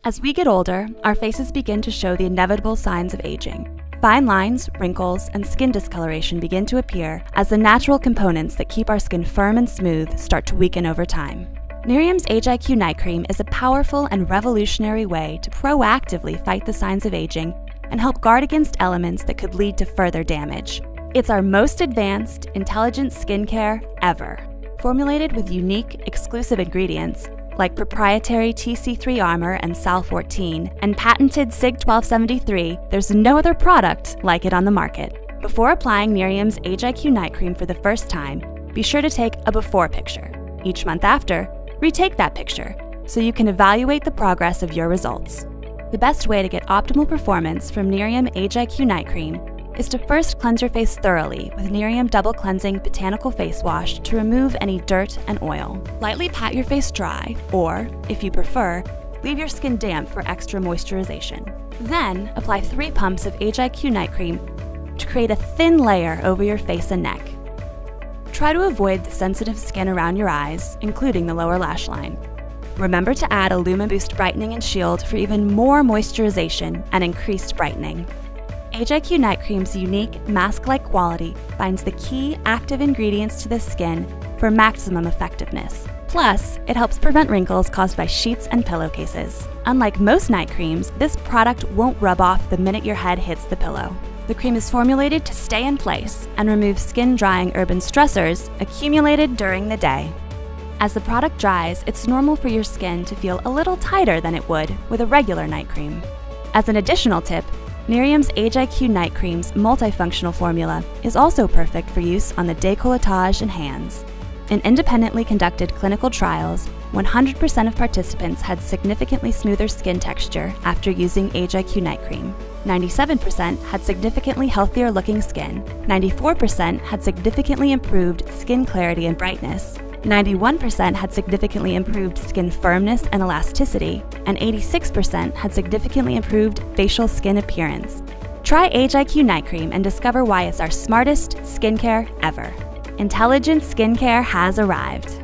As we get older, our faces begin to show the inevitable signs of aging. Fine lines, wrinkles, and skin discoloration begin to appear as the natural components that keep our skin firm and smooth start to weaken over time. Nerium's Age IQ Night Cream is a powerful and revolutionary way to proactively fight the signs of aging and help guard against elements that could lead to further damage. It's our most advanced, intelligent skincare ever. Formulated with unique, exclusive ingredients like proprietary TC3 Armor and Sal 14 and patented SIG 1273, there's no other product like it on the market. Before applying Nerium's Age IQ Night Cream for the first time, be sure to take a before picture. Each month after, retake that picture so you can evaluate the progress of your results. The best way to get optimal performance from Nerium Age IQ Night Cream is to first cleanse your face thoroughly with Nerium Double Cleansing Botanical Face Wash to remove any dirt and oil. Lightly pat your face dry, or, if you prefer, leave your skin damp for extra moisturization. Then, apply 3 pumps of Age IQ Night Cream to create a thin layer over your face and neck. Try to avoid the sensitive skin around your eyes, including the lower lash line. Remember to add a LumaBoost Brightening and Shield for even more moisturization and increased brightening. Age IQ Night Cream's unique mask-like quality binds the key active ingredients to the skin for maximum effectiveness. Plus, it helps prevent wrinkles caused by sheets and pillowcases. Unlike most night creams, this product won't rub off the minute your head hits the pillow. The cream is formulated to stay in place and remove skin-drying urban stressors accumulated during the day. As the product dries, it's normal for your skin to feel a little tighter than it would with a regular night cream. As an additional tip, Nerium's Age IQ Night Cream's multifunctional formula is also perfect for use on the décolletage and hands. In independently conducted clinical trials, 100% of participants had significantly smoother skin texture after using Age IQ Night Cream. 97% had significantly healthier looking skin, 94% had significantly improved skin clarity and brightness, 91% had significantly improved skin firmness and elasticity, and 86% had significantly improved facial skin appearance. Try Age IQ Night Cream and discover why it's our smartest skincare ever. Intelligent skincare has arrived.